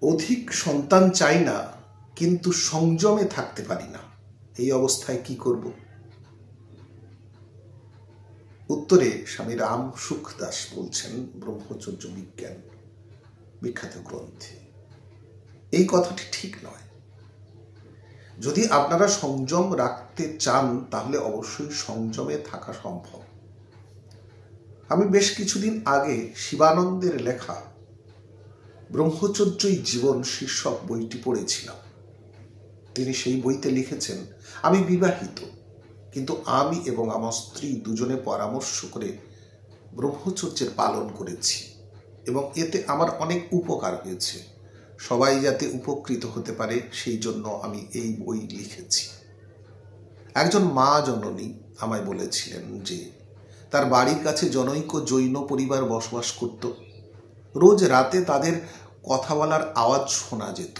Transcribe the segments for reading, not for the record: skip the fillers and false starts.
অধিক সন্তান চাই না, কিন্তু সংযমে থাকতে পারি না। এই অবস্থায় কি করব? উত্তরে স্বামী রাম সুখদাস বলছেন ব্রহ্মচর্য বিজ্ঞান বিখ্যাত গ্রন্থে, এই কথাটি ঠিক নয়। যদি আপনারা সংযম রাখতে চান তাহলে অবশ্যই সংযমে থাকা সম্ভব। আমি বেশ কিছুদিন আগে শিবানন্দের লেখা ব্রহ্মচর্যই জীবন শীর্ষক বইটি পড়েছিলাম। তিনি সেই বইতে লিখেছেন, আমি বিবাহিত, কিন্তু আমি এবং আমার স্ত্রী দুজনে পরামর্শ করে ব্রহ্মচর্যের পালন করেছি এবং এতে আমার অনেক উপকার হয়েছে। সবাই যাতে উপকৃত হতে পারে সেই জন্য আমি এই বই লিখেছি। একজন মা জননী আমায় বলেছিলেন যে তার বাড়ির কাছে জনৈক জৈন পরিবার বসবাস করত। রোজ রাতে তাদের কথা বলার আওয়াজ শোনা যেত।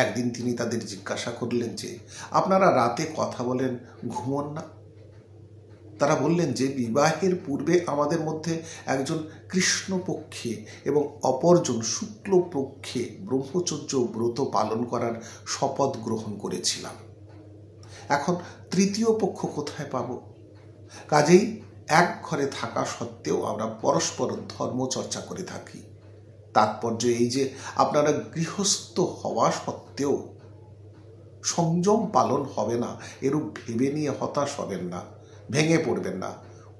একদিন তিনি তাদের জিজ্ঞাসা করলেন যে আপনারা রাতে কথা বলেন, ঘুমন না? তারা বললেন যে বিবাহের পূর্বে আমাদের মধ্যে একজন কৃষ্ণপক্ষে এবং অপরজন শুক্লপক্ষে ব্রহ্মচর্য ব্রত পালন করার শপথ গ্রহণ করেছিলাম। এখন তৃতীয় পক্ষ কোথায় পাব? কাজেই এক ঘরে থাকা সত্ত্বেও আমরা পরস্পর ধর্মচর্চা করে থাকি। তাৎপর্য এই যে আপনারা গৃহস্থ হওয়া সত্ত্বেও সংযম পালন হবে না এরূপ ভেবে নিয়ে হতাশ হবেন না, ভেঙে পড়বেন না।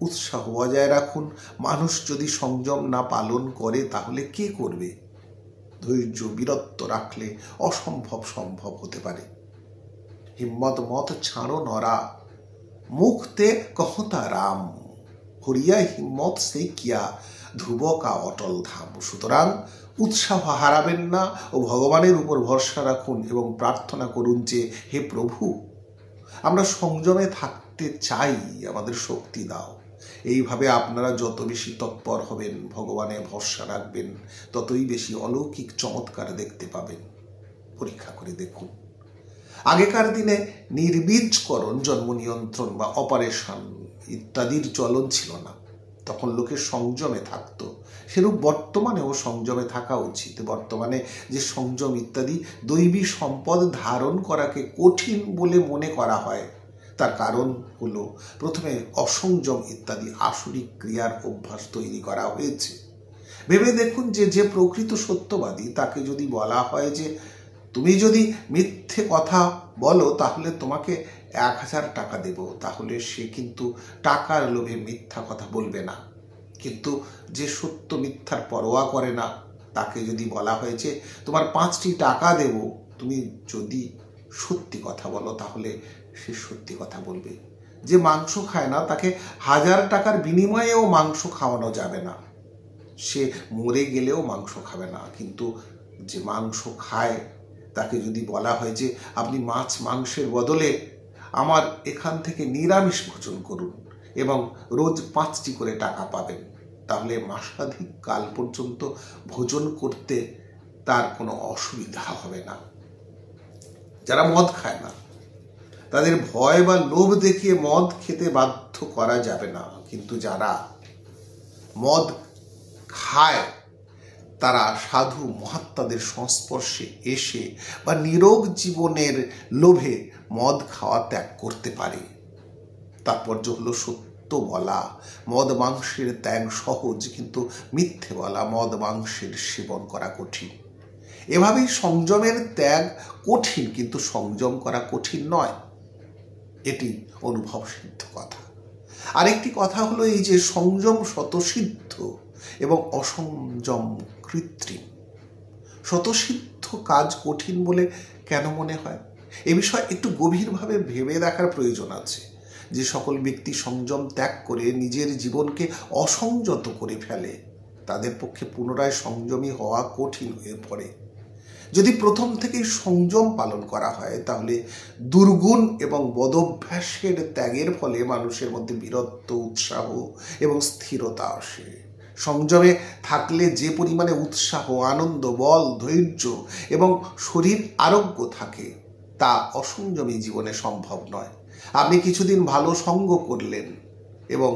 উৎসাহ বজায় রাখুন। মানুষ যদি সংযম না পালন করে তাহলে কে করবে? ধৈর্য বীরত্ব রাখলে অসম্ভব সম্ভব হতে পারে। হিম্মত মত ছাড়ো নরা, মুখতে কহতা রাম, হরিয়া হিম্মত সে কিয়া, ধ্রুব কা অটল ধাম। সুতরাং উৎসাহ হারাবেন না ও ভগবানের উপর ভরসা রাখুন এবং প্রার্থনা করুন যে হে প্রভু, আমরা সংযমে থাকতে চাই, আমাদের শক্তি দাও। এইভাবে আপনারা যত বেশি তৎপর হবেন, ভগবানে ভরসা রাখবেন, ততই বেশি অলৌকিক চমৎকার দেখতে পাবেন। পরীক্ষা করে দেখুন। আগেকার দিনে নির্বীজকরণ, জন্ম নিয়ন্ত্রণ বা অপারেশন ইত্যাদির চলন ছিল না, তখন লোকে সংযমে থাকত। সেরূপ বর্তমানেও সংযমে থাকা উচিত। বর্তমানে যে সংযম ইত্যাদি দৈবী সম্পদ ধারণ করাকে কঠিন বলে মনে করা হয়, তার কারণ হলো প্রথমে অসংযম ইত্যাদি আসরিক ক্রিয়ার অভ্যাস তৈরি করা হয়েছে। ভেবে দেখুন যে যে প্রকৃত সত্যবাদী, তাকে যদি বলা হয় যে তুমি যদি মিথ্যে কথা বলো তাহলে তোমাকে 1000 টাকা দেব, তাহলে সে কিন্তু টাকার লোভে মিথ্যা কথা বলবে না। কিন্তু যে সত্য মিথ্যার পরোয়া করে না, তাকে যদি বলা হয় যে তোমার 5টি টাকা দেব তুমি যদি সত্যি কথা বলো, তাহলে সে সত্যি কথা বলবে। যে মাংস খায় না তাকে 1000 টাকার বিনিময়েও মাংস খাওয়ানো যাবে না, সে মরে গেলেও মাংস খাবে না। কিন্তু যে মাংস খায় তাকে যদি বলা হয় যে আপনি মাছ মাংসের বদলে আমার এখান থেকে নিরামিষ ভোজন করুন এবং রোজ 5টি করে টাকা পাবেন, তাহলে মাসাধিক কাল পর্যন্ত ভোজন করতে তার কোনো অসুবিধা হবে না। যারা মদ খায় না তাদের ভয় বা লোভ দেখিয়ে মদ খেতে বাধ্য করা যাবে না, কিন্তু যারা মদ খায় তারা সাধু মহাত্মাদের সংস্পর্শে এসে বা নিরোগ জীবনের লোভে মদ খাওয়া ত্যাগ করতে পারে। তাৎপর্য হলো সত্য বলা, মদ মাংসের ত্যাগ সহজ, কিন্তু মিথ্যে বলা, মদ মাংসের সেবন করা কঠিন। এভাবেই সংযমের ত্যাগ কঠিন, কিন্তু সংযম করা কঠিন নয়। এটি অনুভব সিদ্ধ কথা। আরেকটি কথা হলো এই যে সংযম স্বতঃসিদ্ধ এবং অসংযম কৃত্রিম। স্বতঃসিদ্ধ কাজ কঠিন বলে কেন মনে হয়, এ বিষয়ে একটু গভীরভাবে ভেবে দেখার প্রয়োজন আছে। যে সকল ব্যক্তি সংযম ত্যাগ করে নিজের জীবনকে অসংযত করে ফেলে, তাদের পক্ষে পুনরায় সংযমী হওয়া কঠিন হয়ে পড়ে। যদি প্রথম থেকেই সংযম পালন করা হয় তাহলে দুর্গুণ এবং বদভ্যাসের ত্যাগের ফলে মানুষের মধ্যে বীরত্ব, উৎসাহ এবং স্থিরতা আসে। সংযমে থাকলে যে পরিমাণে উৎসাহ, আনন্দ, বল, ধৈর্য এবং শরীর আরোগ্য থাকে তা অসংযমী জীবনে সম্ভব নয়। আপনি কিছুদিন ভালো সঙ্গ করলেন এবং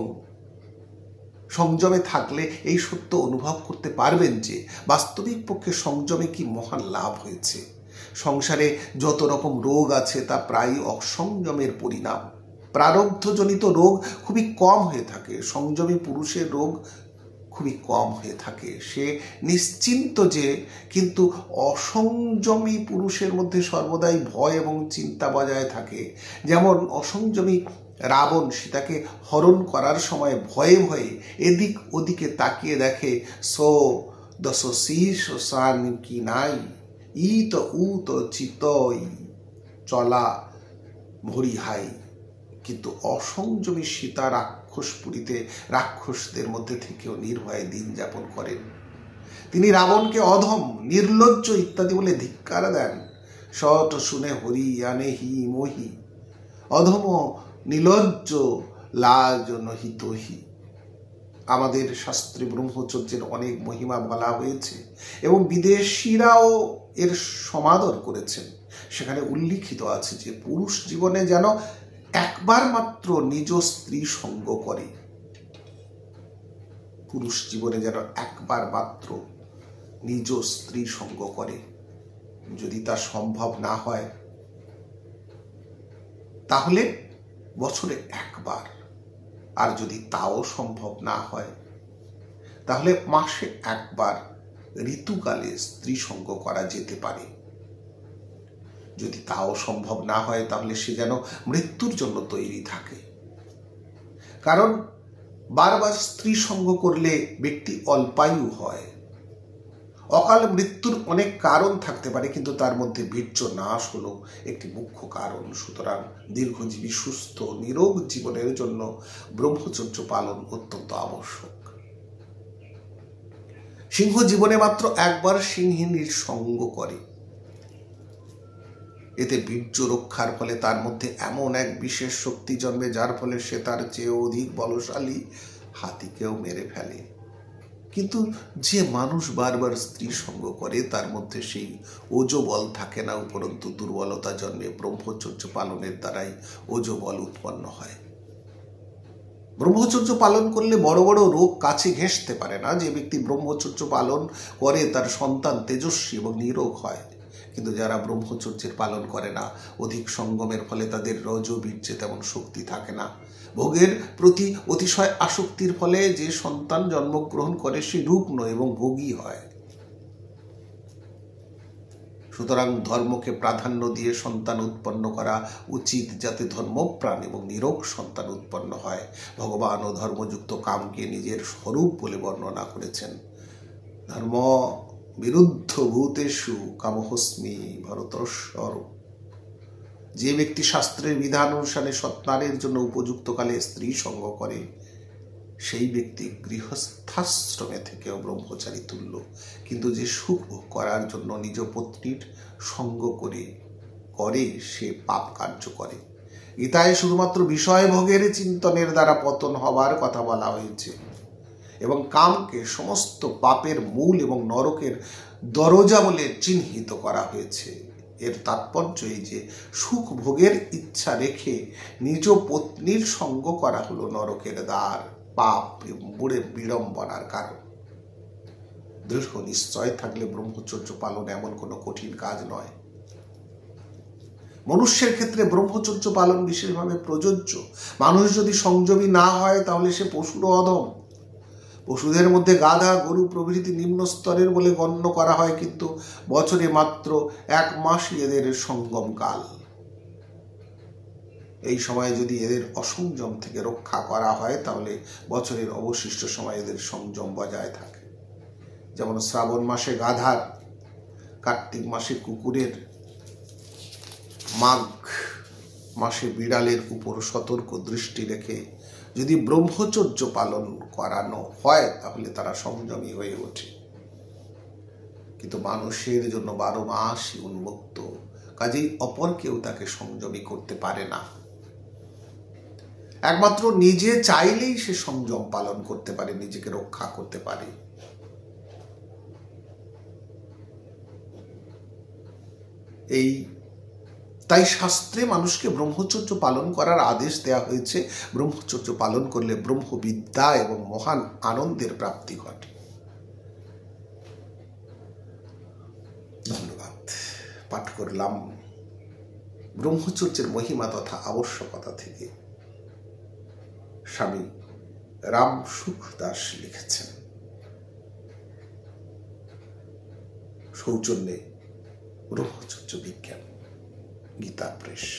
সংযমে থাকলে এই সত্য অনুভব করতে পারবেন যে বাস্তবিক পক্ষে সংযমে কি মহান লাভ হয়েছে। সংসারে যত রকম রোগ আছে তা প্রায়ই অসংযমের পরিণাম। প্রারব্ধজনিত রোগ খুবই কম হয়ে থাকে, সংযমী পুরুষের রোগ খুবই কম হয়ে থাকে। সে নিশ্চিন্ত যে, কিন্তু অসংযমী পুরুষের মধ্যে সর্বদাই ভয় এবং চিন্তা বজায় থাকে। যেমন অসংযমী রাবণ সীতাকে হরণ করার সময় ভয়ে ভয়ে এদিক ওদিকে তাকিয়ে দেখে, সো দশ শীষ সান কি নাই, ই তো উ তো চিতই চলা ভরি হাই। কিন্তু অসংযমী সীতা রাক্ষসপুরীতে রাক্ষসদের মধ্যে থেকেও নির্ভয়ে দিন যাপন করেন। তিনি রাবণকে অধম, নির্লজ্জ ইত্যাদি বলে ধিক্কার দেন। সট শুনে হরি আনে হি মহি, অধম নির্লজ্জ লাজ নহিতহি। আমাদের শাস্ত্রে ব্রহ্মচর্যের অনেক মহিমা বলা হয়েছে এবং বিদেশিরাও এর সমাদর করেছেন। সেখানে উল্লিখিত আছে যে পুরুষ জীবনে যেন একবার মাত্র নিজ স্ত্রী সঙ্গ করে। পুরুষ জীবনে যেন একবার মাত্র নিজ স্ত্রী সঙ্গ করে। যদি তা সম্ভব না হয় তাহলে বছরে একবার, আর যদি তাও সম্ভব না হয় তাহলে মাসে একবার ঋতুকালে স্ত্রী সঙ্গ করা যেতে পারে। যদি তাও সম্ভব না হয় তাহলে সে যেন মৃত্যুর জন্য তৈরি থাকে। কারণ বারবার স্ত্রী সঙ্গ করলে ব্যক্তি অল্পায়ু হয়। অকাল মৃত্যুর অনেক কারণ থাকতে পারে, কিন্তু তার মধ্যে বীর্য নাশ হলো একটি মুখ্য কারণ। সুতরাং দীর্ঘজীবী সুস্থ নিরোগ জীবনের জন্য ব্রহ্মচর্য পালন অত্যন্ত আবশ্যক। সিংহ জীবনে মাত্র একবার সিংহিনীর সঙ্গ করে। এতে বীর্য রক্ষার ফলে তার মধ্যে এমন এক বিশেষ শক্তি জন্মে যার ফলে সে তার চেয়ে অধিক বলশালী হাতিকেও মেরে ফেলে। কিন্তু যে মানুষ বারবার স্ত্রী সঙ্গ করে তার মধ্যে সেই ওজবল থাকে না, উপরন্তু দুর্বলতা জন্মে ব্রহ্মচর্য পালনের দ্বারাই ওজবল উৎপন্ন হয়। ব্রহ্মচর্য পালন করলে বড় বড় রোগ কাছে ঘেঁষতে পারে না। যে ব্যক্তি ব্রহ্মচর্য পালন করে তার সন্তান তেজস্বী এবং নিরোগ হয়। কিন্তু যারা ব্রহ্মচর্যের পালন করে না, অধিক সঙ্গমের ফলে তাদের রজোবীর্যে তেমন শক্তি থাকে না। ভোগের প্রতি অতিশয় আসক্তির ফলে যে সন্তান জন্মগ্রহণ করে সে রুগ্ন এবং ভোগী হয়। সুতরাং ধর্মকে প্রাধান্য দিয়ে সন্তান উৎপন্ন করা উচিত, যাতে ধর্মপ্রাণ এবং নিরোগ সন্তান উৎপন্ন হয়। ভগবান ও ধর্মযুক্ত কামকে নিজের স্বরূপ বলে বর্ণনা করেছেন। ধর্ম বিরুদ্ধ ভূতেষু কামহস্মি ভরতস্বরূপ। যে ব্যক্তি শাস্ত্রের বিধান অনুসারে সৎনারের জন্য উপযুক্ত কালে স্ত্রী সঙ্গ করে সেই ব্যক্তি গৃহস্থাশ্রমে থেকেও ব্রহ্মচারী তুল্য। কিন্তু যে সুখ ভোগ করার জন্য নিজ পত্নীর সঙ্গ করে সে পাপ কার্য করে। গীতায় শুধুমাত্র বিষয় ভোগের চিন্তনের দ্বারা পতন হবার কথা বলা হয়েছে এবং কামকে সমস্ত পাপের মূল এবং নরকের দরজা বলে চিহ্নিত করা হয়েছে। এর তাৎপর্য এই যে সুখ ভোগের ইচ্ছা রেখে নিজ পত্নীর সঙ্গ করা হলো নরকের দ্বার, পাপ এবং বুড়ে বিড়ম্বনার কারণ। দৃঢ় নিশ্চয় থাকলে ব্রহ্মচর্য পালন এমন কোনো কঠিন কাজ নয়। মনুষ্যের ক্ষেত্রে ব্রহ্মচর্য পালন বিশেষভাবে প্রযোজ্য। মানুষ যদি সংযমী না হয় তাহলে সে পশুরও অধম। পশুদের মধ্যে গাধা, গরু প্রভৃতি নিম্ন স্তরের বলে গণ্য করা হয়, কিন্তু বছরে মাত্র 1 মাসই এদের সঙ্গম কাল। এই সময়ে যদি এদের অসংযম থেকে রক্ষা করা হয় তাহলে বছরের অবশিষ্ট সময় এদের সংযম বজায় থাকে। যেমন শ্রাবণ মাসে গাধার, কার্তিক মাসে কুকুরের, মাঘ মাসে বিড়ালের উপর সতর্ক দৃষ্টি রেখে যদি ব্রহ্মচর্য পালন করানো হয় তাহলে তারা সংযমী হয়ে ওঠে। কিন্তু মানুষের জন্য 12 মাসই উন্মুক্ত, কাজেই অপর কেউ তাকে সংযমী করতে পারে না। একমাত্র নিজে চাইলেই সে সংযম পালন করতে পারে, নিজেকে রক্ষা করতে পারে। এই তাই শাস্ত্রে মানুষকে ব্রহ্মচর্য পালন করার আদেশ দেওয়া হয়েছে। ব্রহ্মচর্য পালন করলে ব্রহ্মবিদ্যা এবং মহান আনন্দের প্রাপ্তি ঘটে। ধন্যবাদ। পাঠ করলাম ব্রহ্মচর্যের মহিমা তথা আবশ্যকতা থেকে। স্বামী রাম সুখ দাস লিখেছেন। সৌজন্যে ব্রহ্মচর্য বিজ্ঞান, গীতা প্রেস।